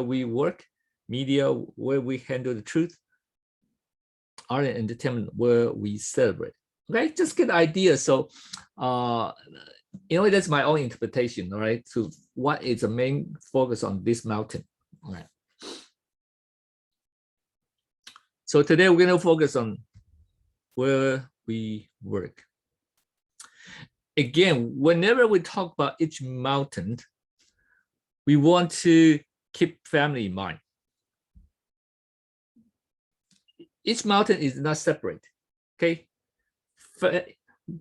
we work, media, where we handle the truth, art and entertainment, where we celebrate. Okay, just get the idea. So, that's my own interpretation, all right? So what is the main focus on this mountain? All right. So today we're going to focus on where we work. Again, whenever we talk about each mountain, we want to keep family in mind. Each mountain is not separate, okay?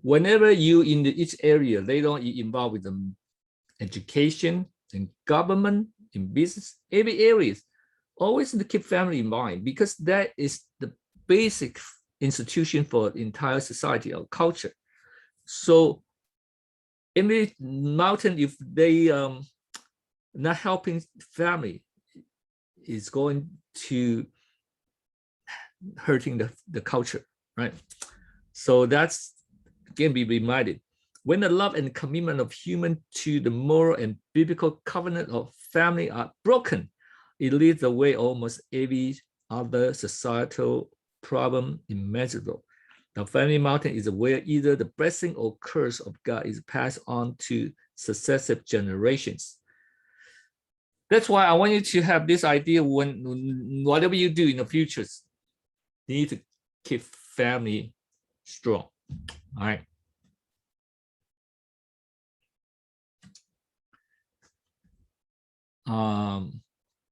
Whenever you in each area, later on you involved with the education and government, in business, every area, always to keep family in mind, because that is the basic institution for the entire society or culture. So every mountain, if they not helping family, is going to hurting the culture, right? So that's, again, be reminded, when the love and commitment of human to the moral and biblical covenant of family are broken, it leads away almost every other societal problem imaginable. The family mountain is where either the blessing or curse of God is passed on to successive generations. That's why I want you to have this idea when whatever you do in the future, you need to keep family strong. All right.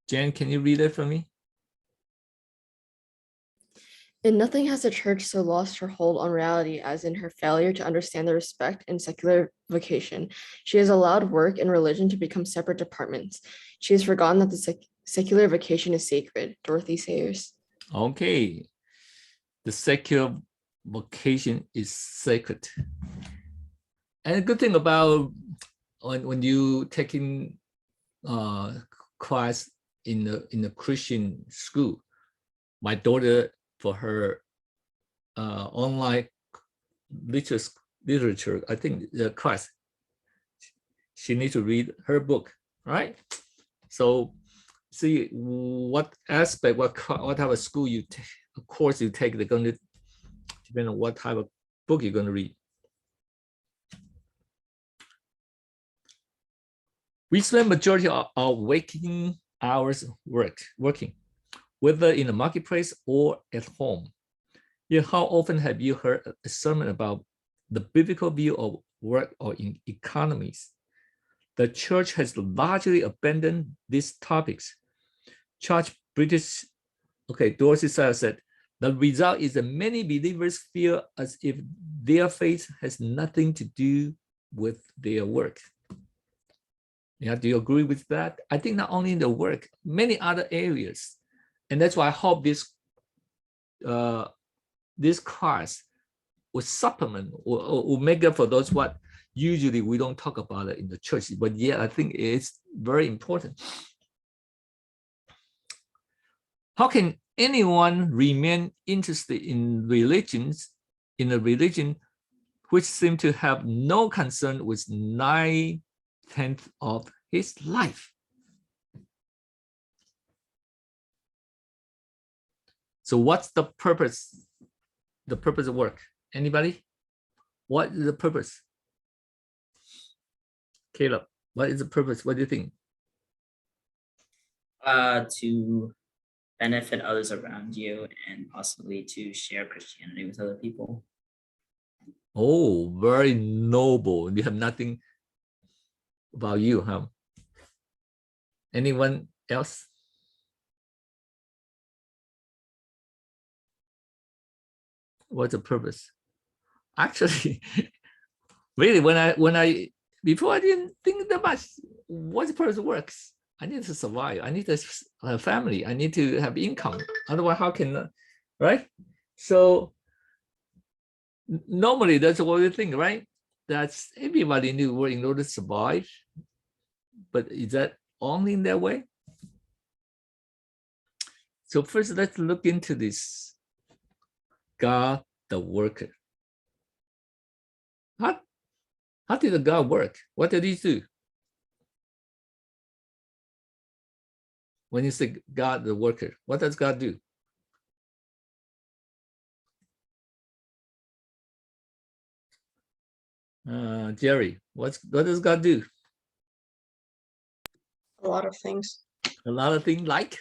Jen, can you read it for me? In nothing has the church so lost her hold on reality as in her failure to understand the respect and secular vocation. She has allowed work and religion to become separate departments. She has forgotten that the secular vocation is sacred. Dorothy Sayers. Okay. The secular vocation is sacred. And the good thing about when you taking class in the Christian school, my daughter, for her online literature, I think the class, she needs to read her book, right? So see what aspect, what type of school you take, course you take, they're going to depend on what type of book you're going to read. We spend majority of our waking hours working, whether in the marketplace or at home. Yet how often have you heard a sermon about the biblical view of work or in economies? The church has largely abandoned these topics. Dorothy Sayers said, the result is that many believers feel as if their faith has nothing to do with their work. Yeah, do you agree with that? I think not only in the work, many other areas. And that's why I hope this class will supplement or make up for those what usually we don't talk about it in the church. But yeah, I think it's very important. How can anyone remain interested in a religion which seems to have no concern with 9/10 of his life? So what's the purpose? The purpose of work? Anybody? What is the purpose? Caleb, what is the purpose? What do you think? To benefit others around you and possibly to share Christianity with other people. Oh, very noble. You have nothing about you, huh? Anyone else? What's the purpose? Actually, really, before I didn't think that much. What's the purpose of works? I need to survive. I need to have a family. I need to have income. Otherwise, how can, right? So normally that's what we think, right? That's everybody need to work in order to survive. But is that only in that way? So first, let's look into this. God, the worker. How did the God work? What did he do? When you say God, the worker, what does God do? Jerry, what does God do? A lot of things. A lot of things like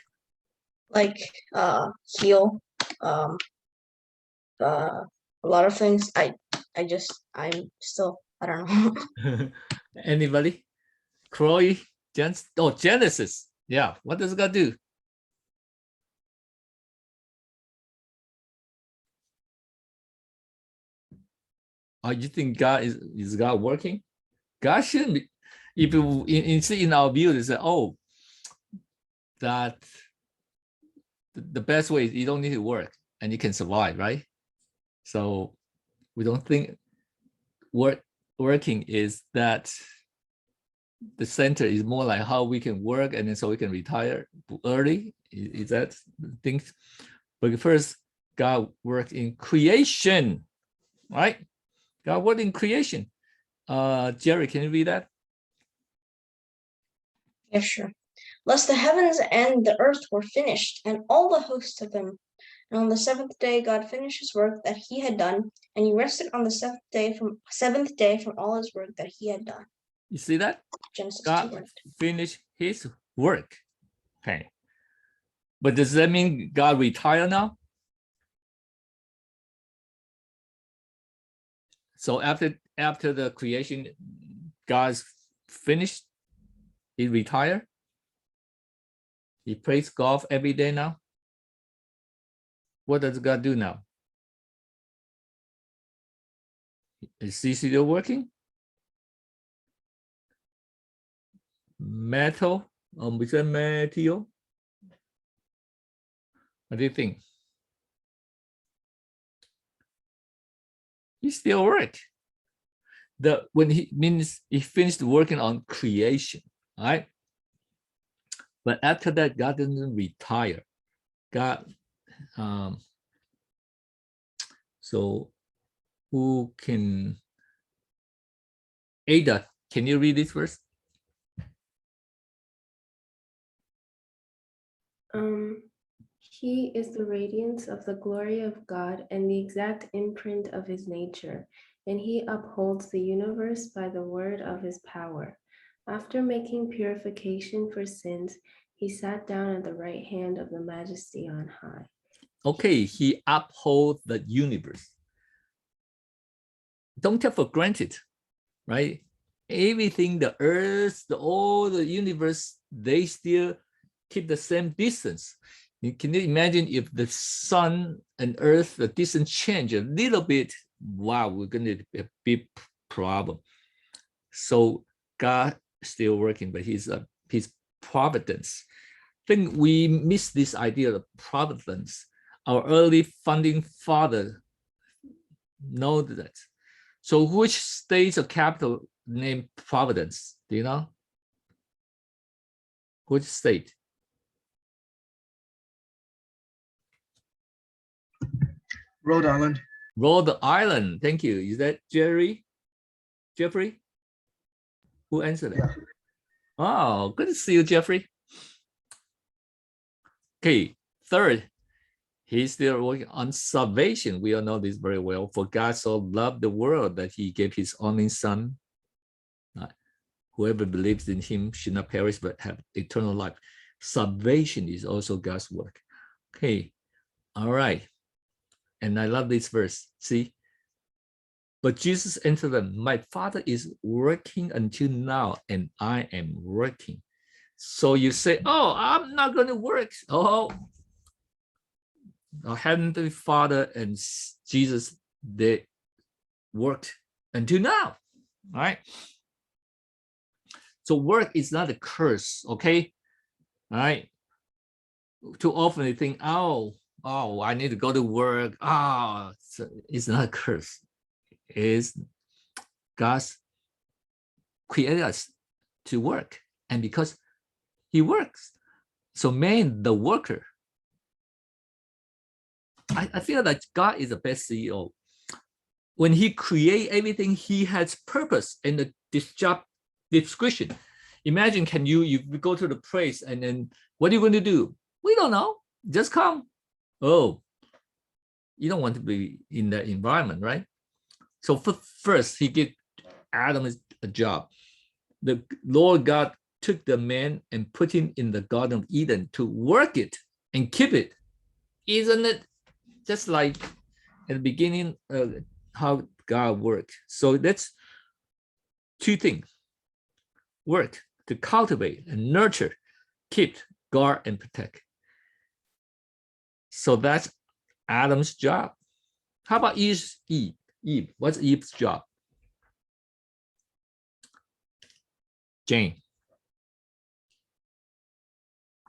heal, a lot of things. I'm still, I don't know. Anybody? Croy, Genesis. Yeah, what does God do? Oh, you think God is God working? God shouldn't be. If you see in our view, they say, oh, that the best way is you don't need to work and you can survive, right? So we don't think working is that the center is more like how we can work and then so we can retire early. Is that things? But first, God worked in creation, right? God worked in creation. Jerry, can you read that? Yeah, sure. Lest the heavens and the earth were finished, and all the hosts of them. And on the seventh day, God finished his work that he had done, and he rested on the seventh day from all his work that he had done. You see that? Genesis God 2:1. finished his work. Okay. But does that mean God retired now? So after the creation, God's finished, he retired. He plays golf every day now. What does God do now? Is he still working? Metal? We said metal. What do you think? He still work. When he means he finished working on creation, right? But after that, God doesn't retire. God, so who can? Ada, can you read this verse? He is the radiance of the glory of God and the exact imprint of his nature, and he upholds the universe by the word of his power. After making purification for sins, he sat down at the right hand of the Majesty on high. Okay, he upholds the universe. Don't take for granted, right? Everything, the earth, all the universe, they still keep the same distance. Can you imagine if the sun and earth, the distance change a little bit? Wow, we're going to be a big problem. So God still working, but his providence. I think we miss this idea of providence. Our early founding father know that. So which state's a capital named Providence? Do you know? Which state? Rhode Island. Rhode Island. Thank you. Is that Jeffrey? Who answered it? Yeah. Oh, good to see you, Jeffrey. Okay, third, he's still working on salvation. We all know this very well. For God so loved the world that he gave his only son. Whoever believes in him should not perish but have eternal life. Salvation is also God's work. Okay, all right. And I love this verse. See, but Jesus answered them, my Father is working until now, and I am working. So you say, oh, I'm not going to work. Oh, our Heavenly Father and Jesus, they worked until now, right? So work is not a curse, okay? All right. Too often they think, oh, I need to go to work. It's not a curse. It's God's created us to work. And because he works, so man, the worker. I feel like God is the best CEO. When he create everything, he has purpose and this job description. Imagine, you go to the place and then What are you going to do? We don't know. Just come. Oh, you don't want to be in that environment, right? So first, he gave Adam a job. The Lord God took the man and put him in the Garden of Eden to work it and keep it. Isn't it just like at the beginning how God worked? So that's two things. Work to cultivate and nurture, keep, guard, and protect. So that's Adam's job. How about Eve? Eve, what's Eve's job? Jane,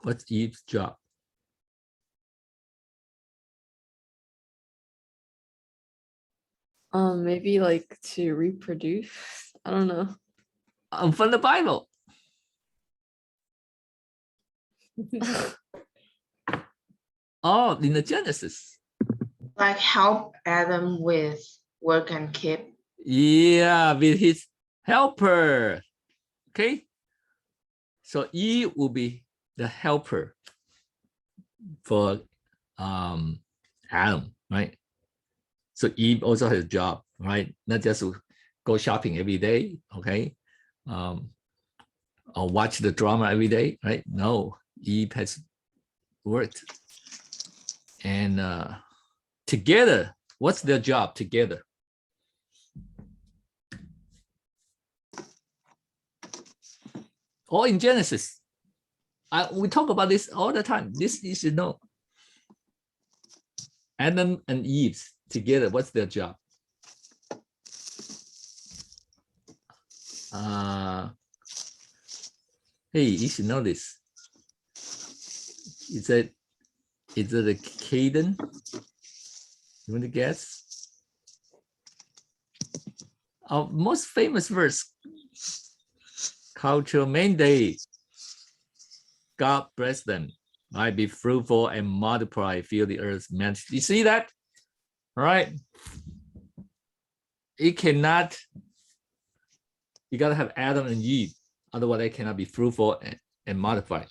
what's Eve's job? Maybe like to reproduce. I don't know. From the Bible. Oh, in the Genesis. Like help Adam with work and keep. Yeah, with his helper. Okay. So Eve will be the helper for Adam, right? So Eve also has a job, right? Not just to go shopping every day, okay? Or watch the drama every day, right? No, Eve has worked. And together, what's their job together? Or in Genesis, we talk about this all the time. This you should know. Adam and Eve together, what's their job? Hey, you should know this. Is it a cadence? You want to guess? Our most famous verse, cultural mandate. God bless them. Right? Be fruitful and multiply, fill the earth. Man, you see that? All right. It cannot, you got to have Adam and Eve. Otherwise, they cannot be fruitful and multiply.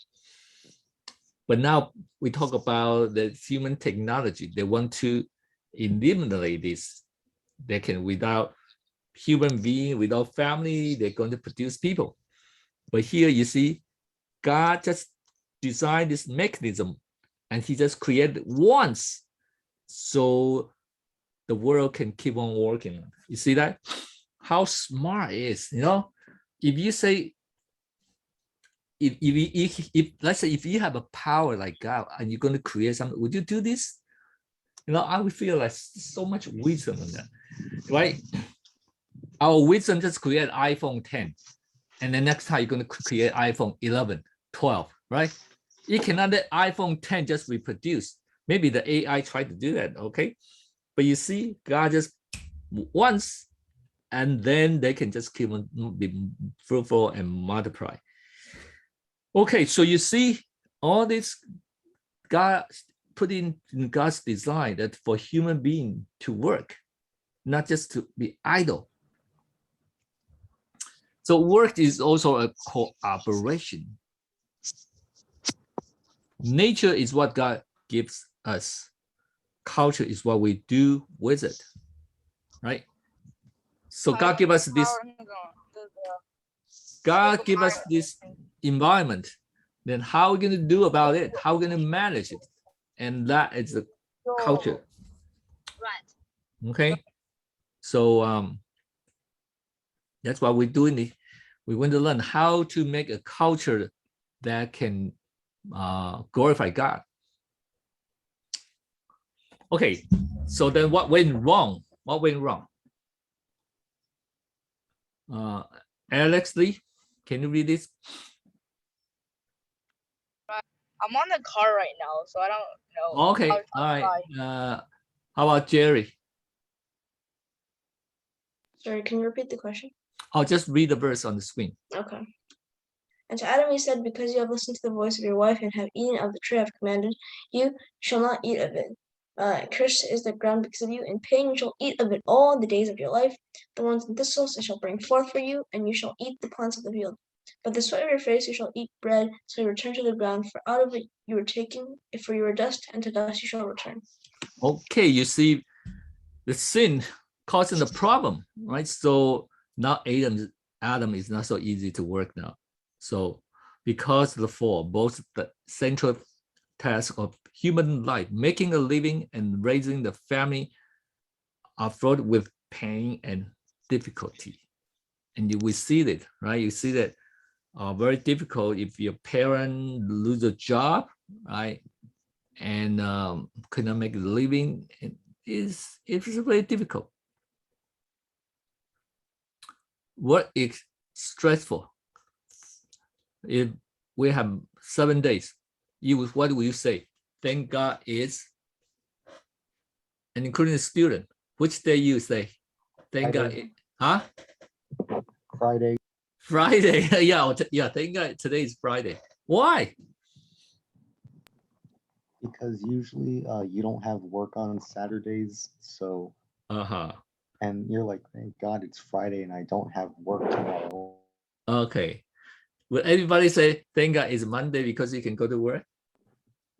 But now we talk about the human technology. They want to eliminate this. They can, without human being, without family, they're going to produce people. But here you see, God just designed this mechanism and he just created once so the world can keep on working. You see that? How smart it is, you know? If you say, if let's say if you have a power like God and you're going to create something, would you do this? You know, I would feel like so much wisdom in that, right? Our wisdom just create iPhone 10. And then next time you're going to create iPhone 11, 12, right? You cannot let iPhone 10 just reproduce. Maybe the AI tried to do that, okay? But you see, God just once, and then they can just keep on be fruitful and multiply. Okay, so you see, all this God put in God's design that for human being to work, not just to be idle. So work is also a cooperation. Nature is what God gives us. Culture is what we do with it, right? So God give us this. God give us this environment. Then how are we going to do about it? How are we going to manage it? And that is the culture. Right. Okay. So that's what we're doing. We want to learn how to make a culture that can glorify God. Okay, so then what went wrong? What went wrong? Alex Lee, can you read this? I'm on the car right now, so I don't know. Okay, all right. How about Jerry? Sorry, can you repeat the question? I'll just read the verse on the screen. Okay. And to Adam he said, because you have listened to the voice of your wife and have eaten of the tree I have commanded, you shall not eat of it. Cursed is the ground because of you, in pain you shall eat of it all the days of your life. The ones and thistles it shall bring forth for you, and you shall eat the plants of the field. But the sweat of your face you shall eat bread, till you return to the ground, for out of it you were taken, for you are dust, and to dust you shall return. Okay, you see, the sin causing the problem, right? So now Adam is not so easy to work now. So because of the fall, both the central task of human life, making a living and raising the family, are fraught with pain and difficulty. And you will see that, right? You see that very difficult if your parent lose a job, right? And cannot make a living. It's very difficult. What is stressful? If we have 7 days, what will you say? Thank God is, and including the student, which day you say? Thank Friday. God, huh? Friday. Friday, yeah, thank God today is Friday. Why? Because usually you don't have work on Saturdays, so and you're like, thank God it's Friday and I don't have work tomorrow. Okay. Will everybody say thank God it's Monday because you can go to work?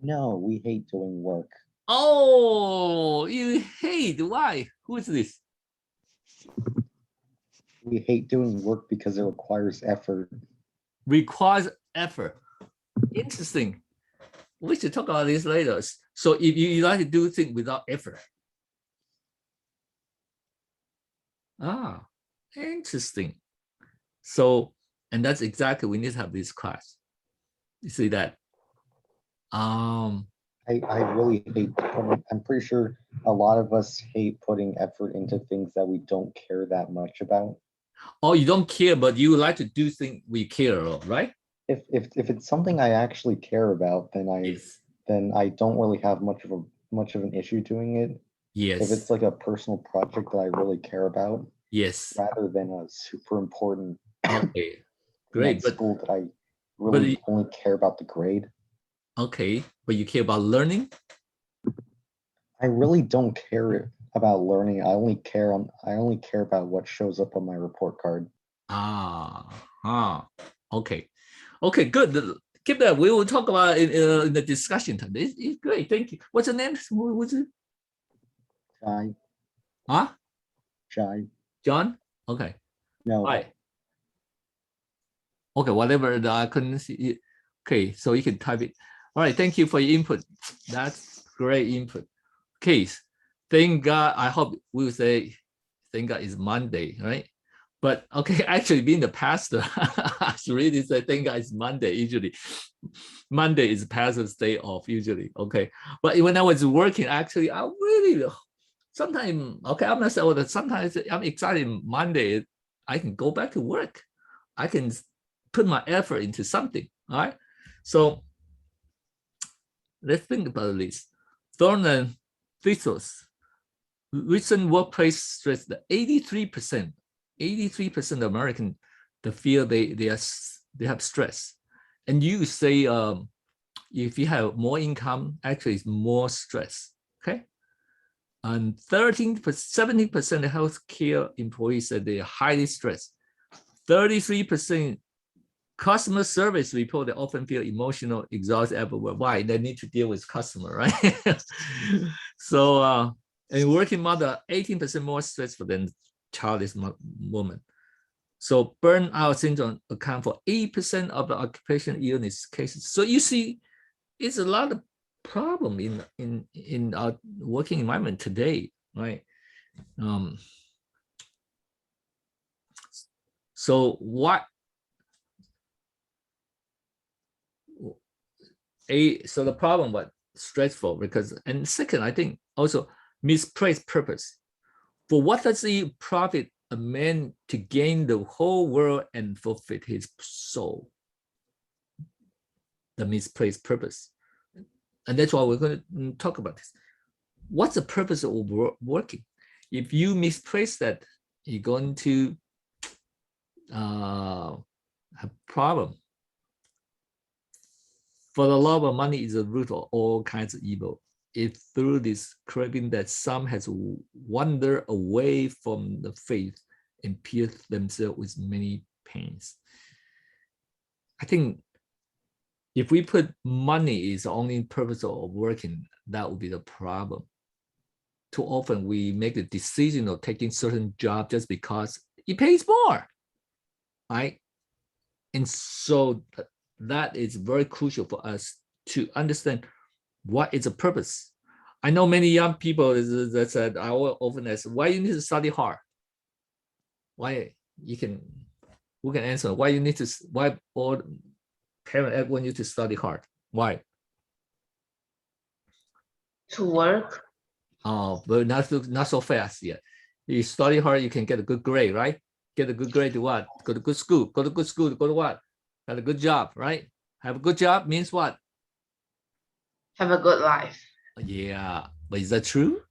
No, we hate doing work. Oh, you hate. Why? Who is this? We hate doing work because it requires effort. Requires effort. Interesting. We should talk about this later. So if you like to do things without effort. Ah, interesting. So, and that's exactly, we need to have this class. You see that? I really hate putting, I'm pretty sure a lot of us hate putting effort into things that we don't care that much about. Oh, you don't care, but you like to do things we care about, right? If it's something I actually care about, then I don't really have much of an issue doing it. Yes. If it's like a personal project that I really care about, yes, rather than a super important okay, great. But school that I really only care about the grade. Okay, but you care about learning? I really don't care about learning. I only care about what shows up on my report card. Okay, good. Keep that. We will talk about it in the discussion time. It's great. Thank you. What's your name? What's it? Shy. Huh? Shy. John? Okay. No. Hi. Okay, whatever. I couldn't see it. Okay, so you can type it. All right, thank you for your input. That's great input. Okay, thank God. I hope we'll say thank God it's Monday, right? But okay, actually being the pastor, I should really say thank God it's Monday usually. Monday is pastor's day off usually, okay? But when I was working, actually, I really, sometimes, okay, I'm not saying that sometimes I'm excited Monday, I can go back to work. I can put my effort into something, all right? So let's think about this. Thorn and thistles. Recent workplace stress that 83% of Americans feel they have stress. And you say if you have more income, actually it's more stress. Okay. And 70% of healthcare employees said they are highly stressed. 33% customer service report they often feel emotional, exhausted everywhere. Why? They need to deal with customer, right? So and working mother 18% more stressful than childless woman. So burnout syndrome account for 8% of the occupational illness cases. So you see, it's a lot of problem in our working environment today, right? So what? So the problem was stressful because, and second, I think also misplaced purpose. For what does it profit a man to gain the whole world and forfeit his soul? The misplaced purpose. And that's why we're going to talk about this. What's the purpose of working? If you misplace that, you're going to have problem. For the love of money is the root of all kinds of evil. It's through this craving that some has wandered away from the faith and pierced themselves with many pains. I think if we put money is the only purpose of working, that would be the problem. Too often we make the decision of taking certain job just because it pays more, right? And so that is very crucial for us to understand what is the purpose. I know many young people that said, I will often ask, why you need to study hard? Why who can answer? Why all parents want you to study hard? Why? To work. Oh, but not so fast yet. You study hard, you can get a good grade, right? Get a good grade to what? Go to good school. Go to good school to go to what? Have a good job, right? Have a good job means what? Have a good life. Yeah, but is that true?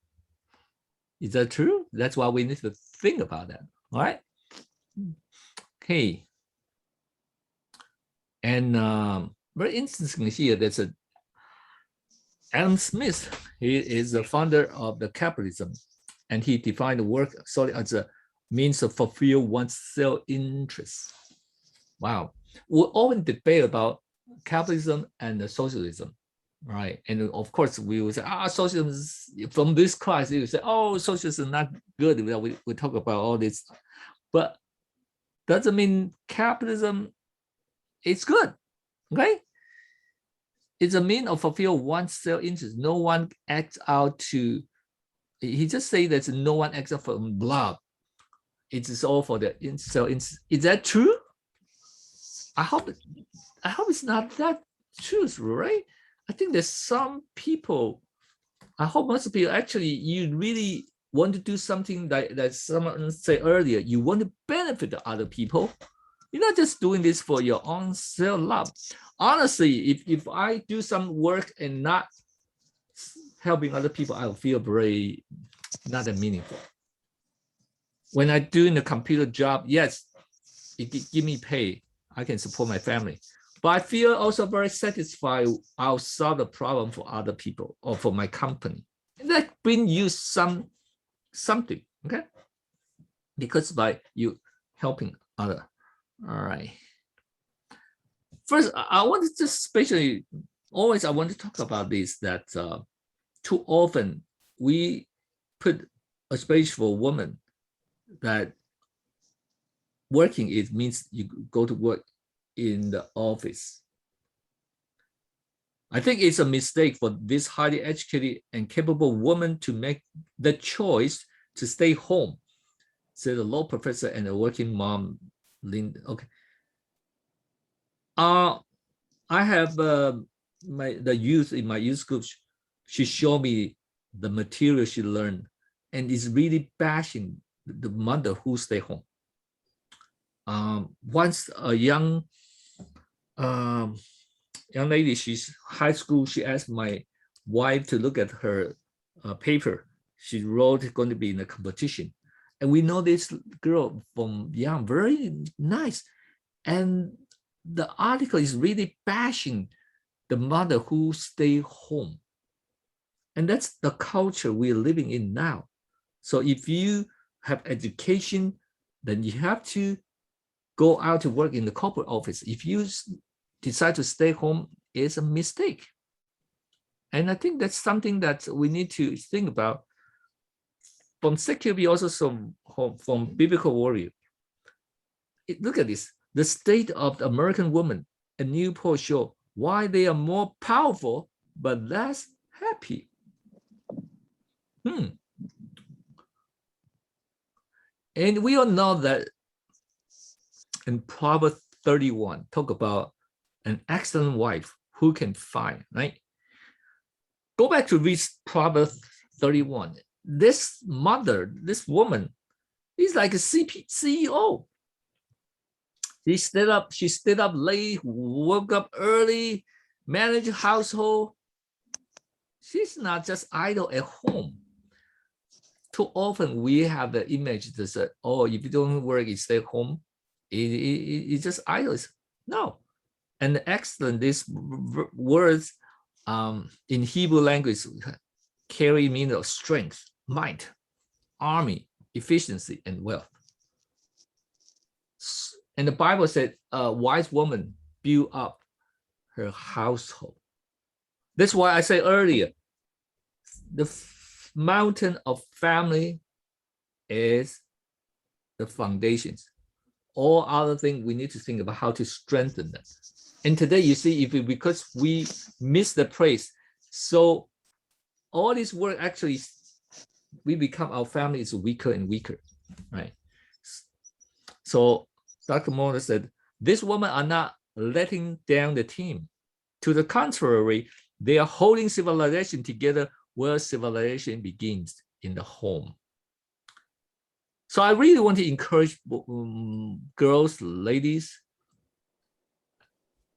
Is that true? That's why we need to think about that, all right? Okay. And very interesting here, there's Adam Smith. He is the founder of the capitalism, and he defined work solely as a means to fulfill one's self-interest. Wow. We often debate about capitalism and socialism, right? And of course, we will say, socialism is, from this class, you say, oh, socialism is not good. We talk about all this, but doesn't mean capitalism is good, okay? It's a means of fulfill one's self-interest. No one acts out to, he just say that no one acts out for love. It is all for the self-interest. Is that true? I hope it's not that true, right? I think there's some people, I hope most people actually, you really want to do something that someone said earlier, you want to benefit the other people. You're not just doing this for your own self-love. Honestly, if I do some work and not helping other people, I'll feel very not that meaningful. When I do in the computer job, yes, it give me pay. I can support my family. But I feel also very satisfied. I'll solve the problem for other people or for my company. And that bring you something, okay? Because by you helping other. All right. First, I want to just especially, always I want to talk about this, that too often we put, especially for women, that working, it means you go to work in the office. I think it's a mistake for this highly educated and capable woman to make the choice to stay home, said a law professor and a working mom, Linda. Okay. I have the youth in my youth group. She showed me the material she learned, and is really bashing the mother who stay home. Once a young lady, she's high school, she asked my wife to look at her paper. She wrote going to be in a competition. And we know this girl from young, very nice. And the article is really bashing the mother who stay home. And that's the culture we're living in now. So if you have education, then you have to go out to work in the corporate office. If you decide to stay home, it's a mistake. And I think that's something that we need to think about from secular view, also from biblical worldview. Look at this. The state of the American woman, a new poll show why they are more powerful but less happy. And we all know that in Proverbs 31, talk about an excellent wife who can find, right? Go back to read Proverbs 31. This mother, this woman, is like a CEO. She stayed up late, woke up early, managed household. She's not just idle at home. Too often we have the image that says, oh, if you don't work, you stay home. It's just idle. No. And excellent, these words in Hebrew language carry meaning of strength, might, army, efficiency, and wealth. And the Bible said a wise woman build up her household. That's why I said earlier, the mountain of family is the foundations. All other things we need to think about how to strengthen them. And today you see, because we miss the place, so all this work actually, we become, our family is weaker and weaker, right? So Dr. Moore said, these women are not letting down the team. To the contrary, they are holding civilization together where civilization begins, in the home. So I really want to encourage girls, ladies,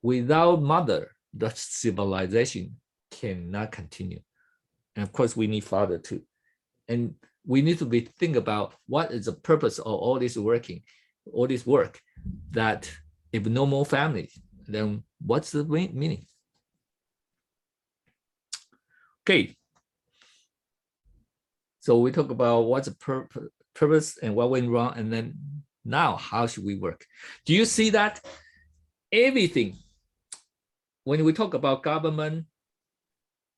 without mother, the civilization cannot continue. And of course, we need father too. And we need to think about what is the purpose of all this work, that if no more family, then what's the meaning? Okay. So we talk about what's the purpose and what went wrong, and then now how should we work? Do you see that everything, when we talk about government,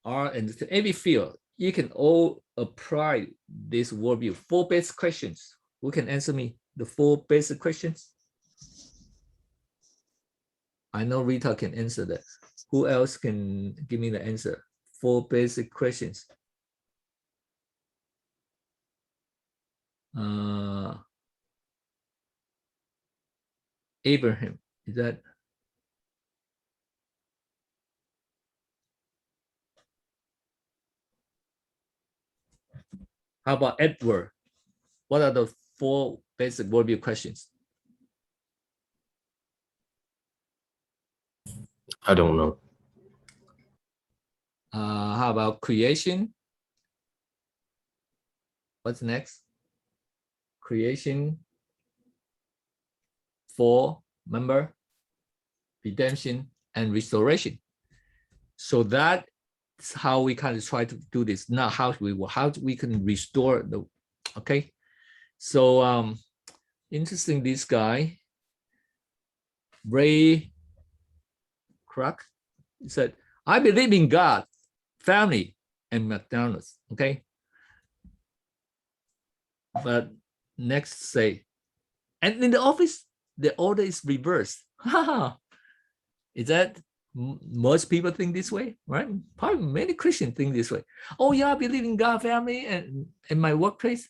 art, and every field, you can all apply this worldview. 4 basic questions. Who can answer me the 4 basic questions? I know Rita can answer that. Who else can give me the answer? 4 basic questions. Abraham, is that? How about Edward? What are the 4 basic worldview questions? I don't know. How about creation? What's next? Creation. 4, remember? Redemption and restoration. So that's how we kind of try to do this. Now, how we can restore the, okay? So interesting, this guy, Ray Kroc, he said, I believe in God, family, and McDonald's, okay? But next say, and in the office, the order is reversed. Is that, most people think this way, right? Probably many Christians think this way. Oh yeah, I believe in God, family, and in my workplace.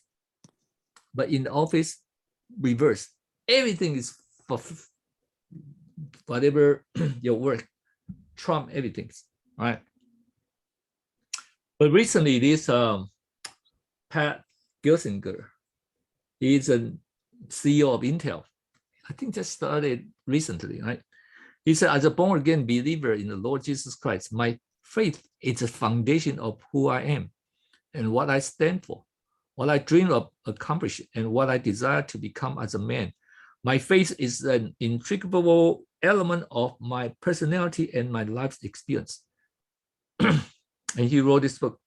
But in the office, reverse. Everything is for whatever your work, trump everything, right? But recently, this Pat Gelsinger, he's a CEO of Intel. I think just started recently, right? He said, as a born-again believer in the Lord Jesus Christ, my faith is the foundation of who I am and what I stand for, what I dream of accomplishing, and what I desire to become as a man. My faith is an integral element of my personality and my life's experience. And he wrote this book,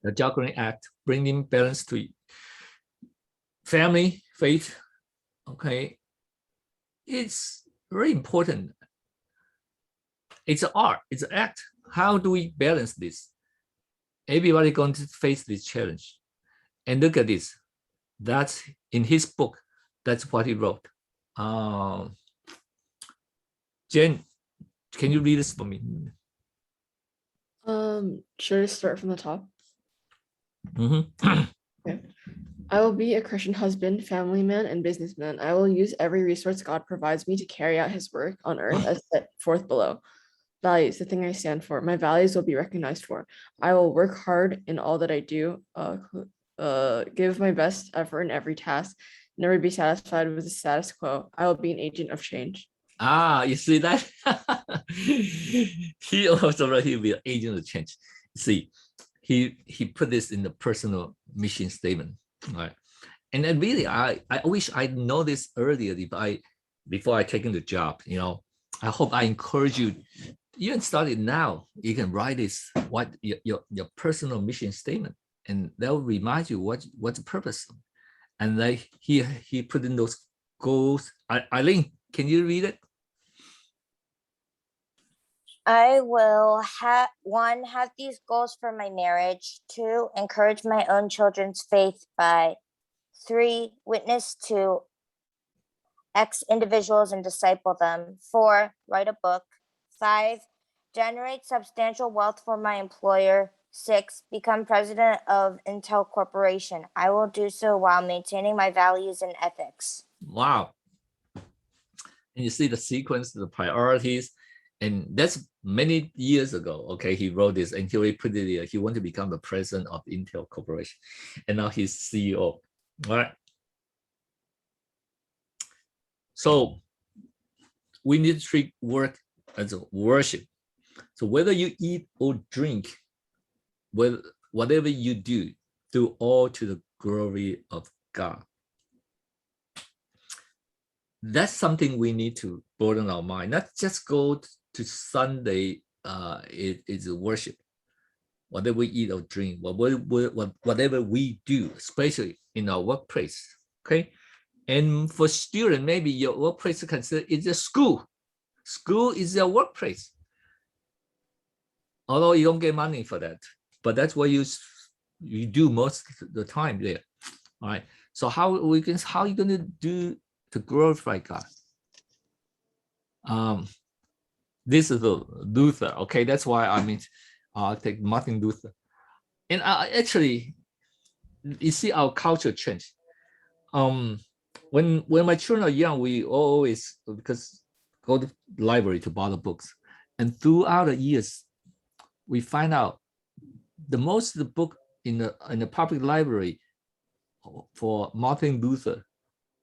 The Juggling Act, Bringing Balance to Family, Faith. Okay, it's very important. It's an art, it's an act. How do we balance this? Everybody going to face this challenge. And look at this. That's in his book. That's what he wrote. Jen, can you read this for me? Should I start from the top? Mm-hmm. Okay. I will be a Christian husband, family man, and businessman. I will use every resource God provides me to carry out his work on earth as set forth below. Values, the thing I stand for. My values will be recognized for. I will work hard in all that I do, give my best effort in every task, never be satisfied with the status quo. I will be an agent of change. You see that? He also wrote he will be an agent of change. See, he put this in the personal mission statement. Right. And then really, I wish I know this earlier before I taken the job. You know, I hope I encourage you. You can start it now. You can write this, what your personal mission statement, and that will remind you what's the purpose. And like he put in those goals. Eileen, can you read it? I will have these goals for my marriage. 2, encourage my own children's faith by 3, witness to X individuals and disciple them. 4, write a book. 5, generate substantial wealth for my employer. 6, become president of Intel Corporation. I will do so while maintaining my values and ethics. Wow. And you see the sequence, the priorities, and that's many years ago. Okay, he wrote this and he already put it here. He wanted to become the president of Intel Corporation, and now he's CEO. All right. So we need to treat work as a worship. So whether you eat or drink, whatever you do, do all to the glory of God. That's something we need to broaden our mind, not just go to Sunday, it's a worship. Whatever we eat or drink, whatever we do, especially in our workplace, okay? And for students, maybe your workplace consider is a school. School is your workplace. Although you don't get money for that, but that's what you do most of the time there. All right. So how are you going to do to glorify God? This is Luther. Okay, that's why I take Martin Luther. And actually, you see our culture change. When my children are young, we always because go to the library to borrow books, and throughout the years, we find out the most of the book in the public library for Martin Luther,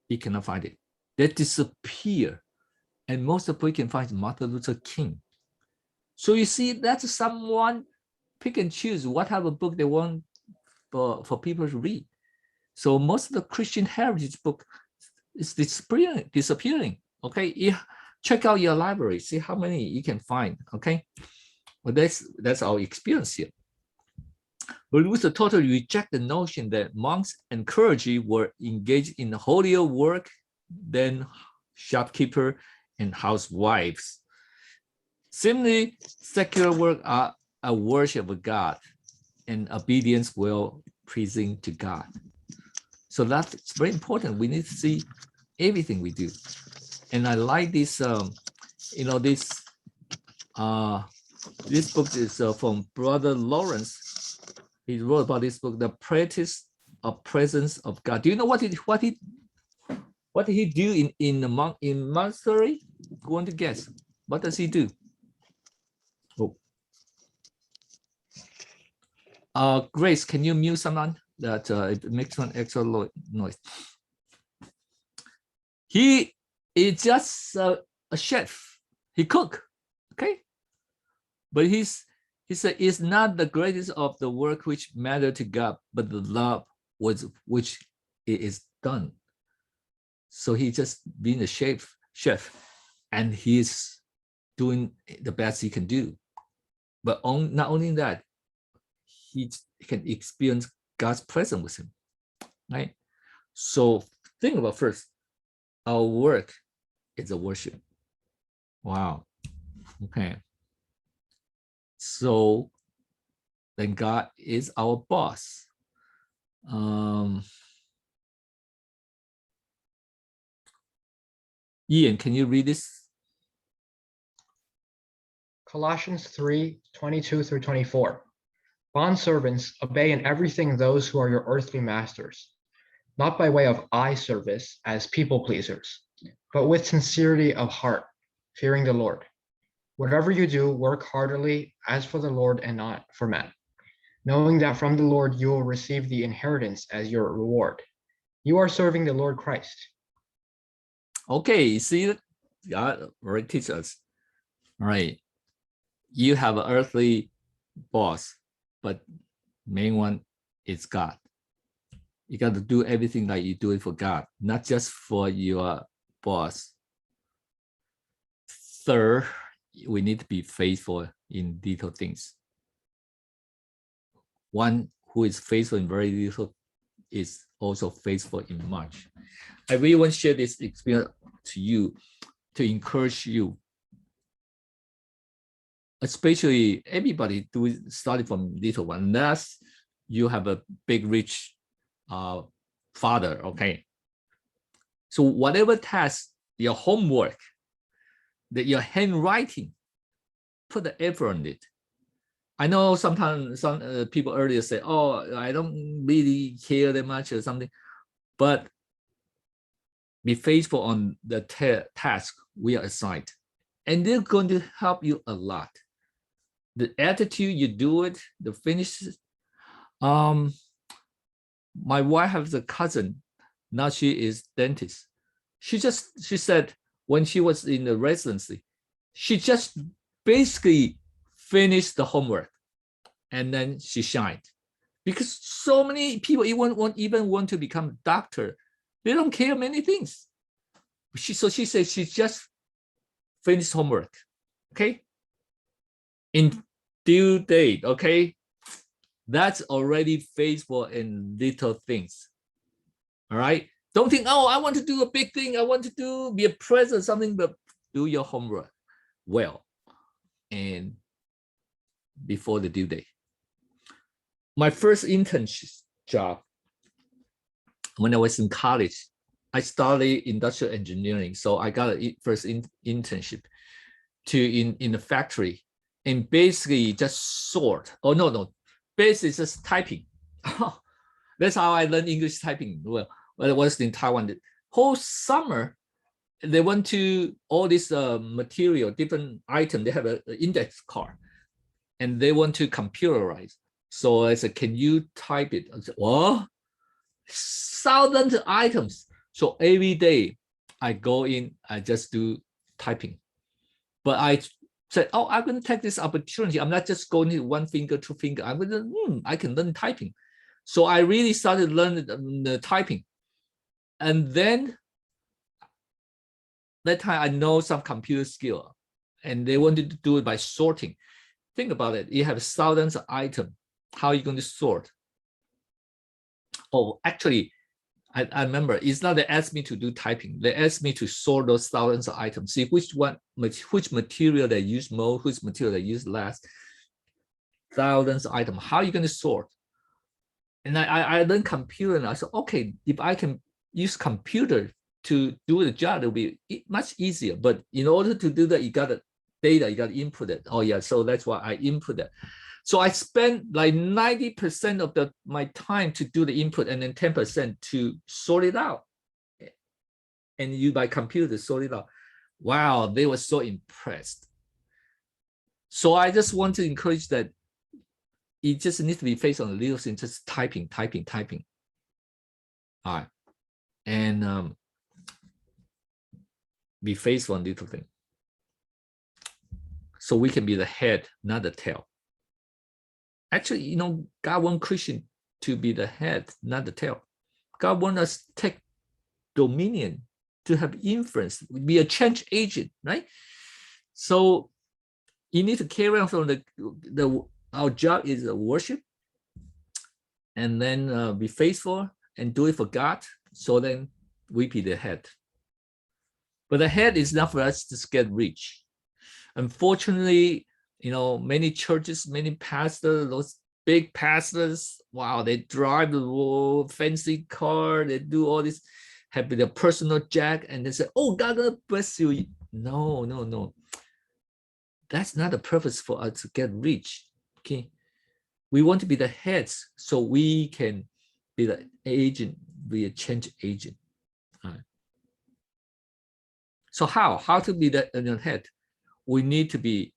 he cannot find it. They disappear, and most of the book you can find is Martin Luther King. So you see, that's someone pick and choose what type of book they want for people to read. So most of the Christian heritage book is disappearing. Okay, check out your library, see how many you can find. Okay, well that's our experience here. But Luther totally reject the notion that monks and clergy were engaged in holier work than shopkeeper and housewives. Similarly, secular work are a worship of God and obedience well pleasing to God. So that's very important. We need to see everything we do. And I like this, this book is from Brother Lawrence. He wrote about this book, The Practice of Presence of God. Do you know what did he do in monastery? Go on to guess. What does he do? Oh. Grace, can you mute someone? That it makes one extra noise. He is just a chef. He cook, okay? But he said it's not the greatest of the work which matter to God, but the love which it is done. So he just being a chef, and he's doing the best he can do. But not only that, he can experience God's presence with him, right? So think about first, our work is a worship. Wow. Okay. So then God is our boss. Ian, can you read this? Colossians 3:22 through 24. Bondservants, obey in everything those who are your earthly masters, not by way of eye service as people pleasers, but with sincerity of heart, fearing the Lord. Whatever you do, work heartily as for the Lord and not for men, knowing that from the Lord you will receive the inheritance as your reward. You are serving the Lord Christ. Okay, see, God already teaches us. All right. You have an earthly boss, but main one is God. You got to do everything like you do it for God, not just for your boss. Third, we need to be faithful in little things. One who is faithful in very little is also faithful in much. I really want to share this experience to you to encourage you. especially everybody do study from little one, unless you have a big rich father. Okay, so whatever task, your homework, your handwriting, put the effort on it. I know sometimes some people earlier say, oh, I don't really care that much or something, but be faithful on the task we are assigned, and they're going to help you a lot. The attitude you do it, the finishes. My wife has a cousin, now she is dentist. She said when she was in the residency, she just basically finished the homework and then she shined. Because so many people even want to become a doctor. They don't care many things. So she said she just finished homework, okay? In due date, okay? That's already faithful in little things, all right? Don't think, oh, I want to do a big thing. I want to be a president or something, but do your homework well and before the due date. My first internship job, when I was in college, I studied industrial engineering. So I got a first internship in a factory and basically just sort. Oh, no. Basically just typing. That's how I learned English typing. Well, I was in Taiwan. The whole summer, they went to all this material, different items. They have an index card and they want to computerize. So I said, can you type it? I said, what? Thousands of items. So every day I go in, I just do typing. But I said, oh, I'm going to take this opportunity. I'm not just going to one finger, two finger. I'm going to, I can learn typing. So I really started learning the typing. And then that time I know some computer skill and they wanted to do it by sorting. Think about it. You have thousands of items. How are you going to sort? Oh, actually, I remember it's not they asked me to do typing. They asked me to sort those thousands of items, see which material they use more, which material they use less. Thousands of items. How are you going to sort? And I learned computer and I said, okay, if I can use computer to do the job, it'll be much easier. But in order to do that, you got the data, you got to input it. Oh yeah, so that's why I input it. So I spent like 90% of my time to do the input and then 10% to sort it out. And you by computer sort it out. Wow, they were so impressed. So I just want to encourage that it just needs to be based on the little thing, just typing. All right. And be faithful on little thing. So we can be the head, not the tail. Actually, God wants Christian to be the head, not the tail. God wants us to take dominion, to have influence, be a change agent, right? So you need to carry on from our job is worship, and then be faithful and do it for God. So then we be the head. But the head is not for us to get rich. Unfortunately, many churches, many pastors, those big pastors, wow, they drive the fancy car, they do all this, have their personal jet, and they say, oh, God bless you. No. That's not the purpose for us to get rich, okay? We want to be the heads so we can be the agent, be a change agent. All right. So how to be the head? We need to be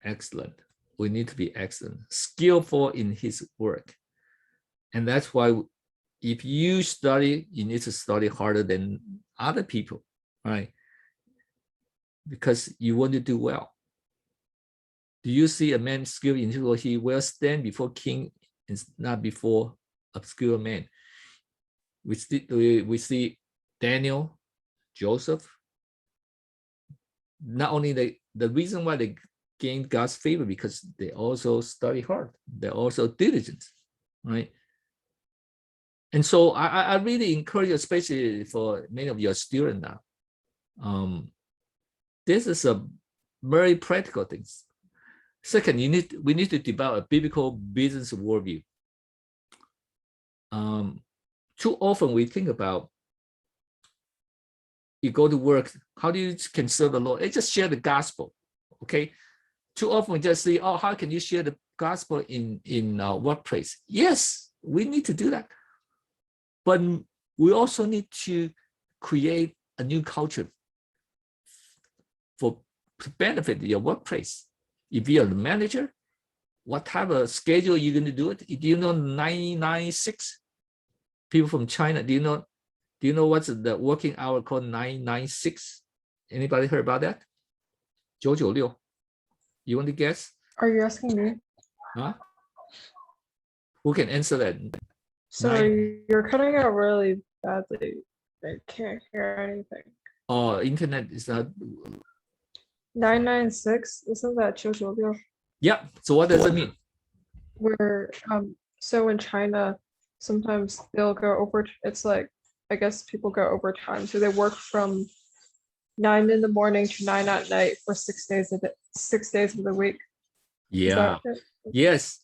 excellent. We need to be excellent, skillful in his work. And that's why if you study, you need to study harder than other people, right? Because you want to do well. Do you see a man skilled in his work? He will stand before king and not before obscure man. We see Daniel, Joseph. Not only the reason why they gained God's favor because they also study hard. They're also diligent, right? And so I really encourage you, especially for many of your students now. This is a very practical things. Second, we need to develop a biblical business worldview. Too often we think about, you go to work, how do you can serve the Lord? It's just share the gospel, okay? Too often we just say, oh, how can you share the gospel in our workplace? Yes, we need to do that. But we also need to create a new culture to benefit your workplace. If you're the manager, what type of schedule you're going to do it? Do you know 996? People from China, do you know what's the working hour called 996? Anybody heard about that? 996. You want to guess? Are you asking me? Huh? Who can answer that? Sorry, you're cutting out really badly. I can't hear anything. Oh, internet is not. 996, isn't that 996? Yeah. So what does it mean? Where so in China, sometimes they'll go over. It's like, I guess people go overtime, so they work from 9 in the morning to 9 at night for 6 days of the week. Yeah. Yes.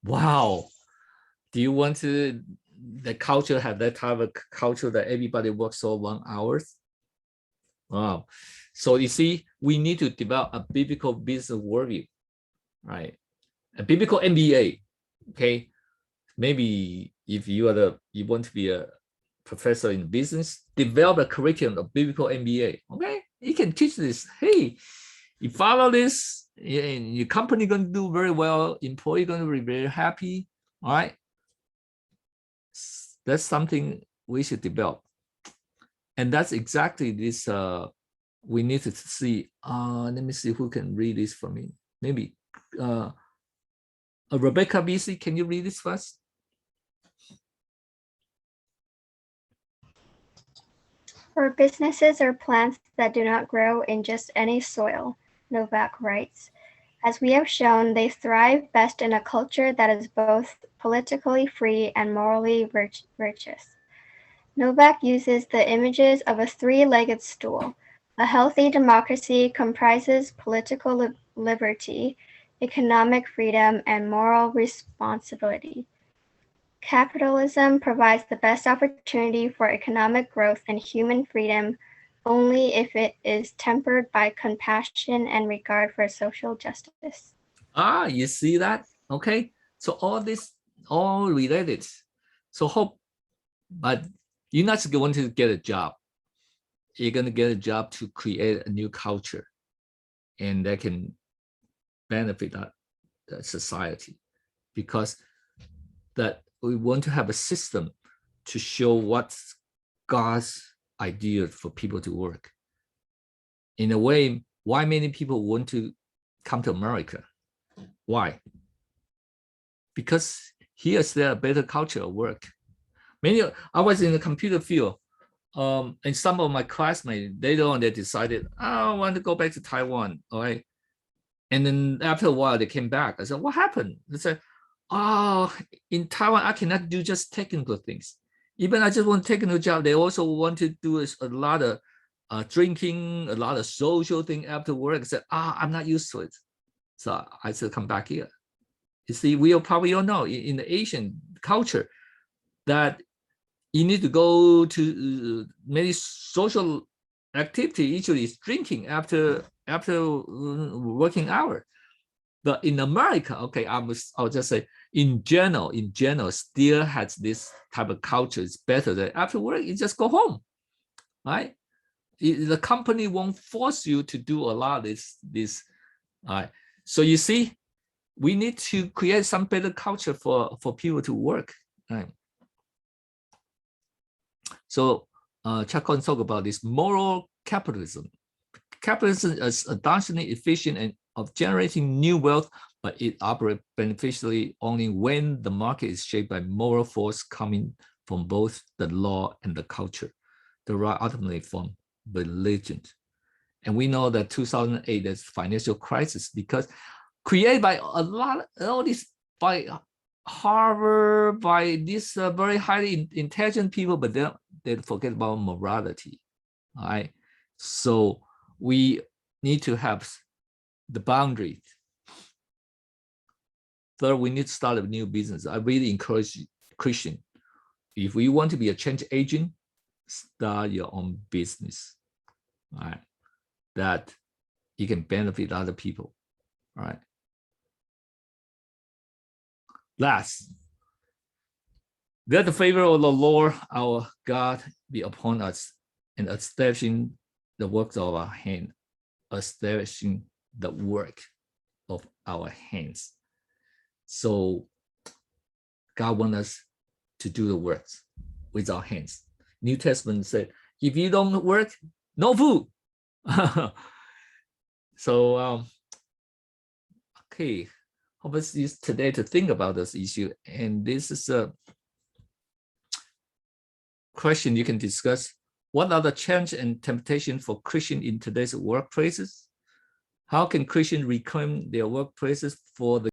Wow. Do you want to the culture have that type of culture that everybody works all 1 hour? Wow. So you see, we need to develop a biblical business worldview, right? A biblical MBA. Okay. Maybe if you want to be a professor in business, develop a curriculum of biblical MBA. Okay, you can teach this. Hey, you follow this, your company going to do very well. Employee going to be very happy. All right, that's something we should develop, and that's exactly this. We need to see. Let me see who can read this for me. Maybe Rebecca BC, can you read this first? For businesses or plants that do not grow in just any soil, Novak writes, as we have shown, they thrive best in a culture that is both politically free and morally virtuous. Novak uses the images of a three-legged stool. A healthy democracy comprises political liberty, economic freedom, and moral responsibility. Capitalism provides the best opportunity for economic growth and human freedom only if it is tempered by compassion and regard for social justice. You see that? Okay. So all this, all related. So but you're not going to get a job. You're going to get a job to create a new culture, and that can benefit the society, because that we want to have a system to show what's God's idea for people to work. In a way, why many people want to come to America? Why? Because here's there a better culture of work. I was in the computer field, and some of my classmates, they decided, I want to go back to Taiwan, all right? And then after a while, they came back. I said, what happened? They said, in Taiwan, I cannot do just technical things. Even I just want a technical job, they also want to do a lot of drinking, a lot of social thing after work. I said, I'm not used to it. So I said, come back here. You see, we probably all know in the Asian culture that you need to go to many social activity, usually is drinking after working hour. But in America, okay, I'll just say in general, still has this type of culture. It's better that after work, you just go home, right? The company won't force you to do a lot of this. Right? So you see, we need to create some better culture for people to work. Right? So Chuck Collins talk about this moral capitalism. Capitalism is astonishingly efficient and of generating new wealth, but it operates beneficially only when the market is shaped by moral force coming from both the law and the culture, derived ultimately from religion. And we know that 2008, there's financial crisis because created by all this by Harvard, by these very highly intelligent people, but they forget about morality. All right. So we need to have the boundary Third, we need to start a new business. I really encourage Christian, if we want to be a change agent, start your own business, all right? That you can benefit other people, all right? Last, let the favor of the Lord our God be upon us and establishing the works of our hand, establishing the work of our hands. So God wants us to do the works with our hands. New Testament said, if you don't work, no food. So, okay, hope us use today to think about this issue. And this is a question you can discuss. What are the challenges and temptations for Christians in today's workplaces? How can Christians reclaim their workplaces for the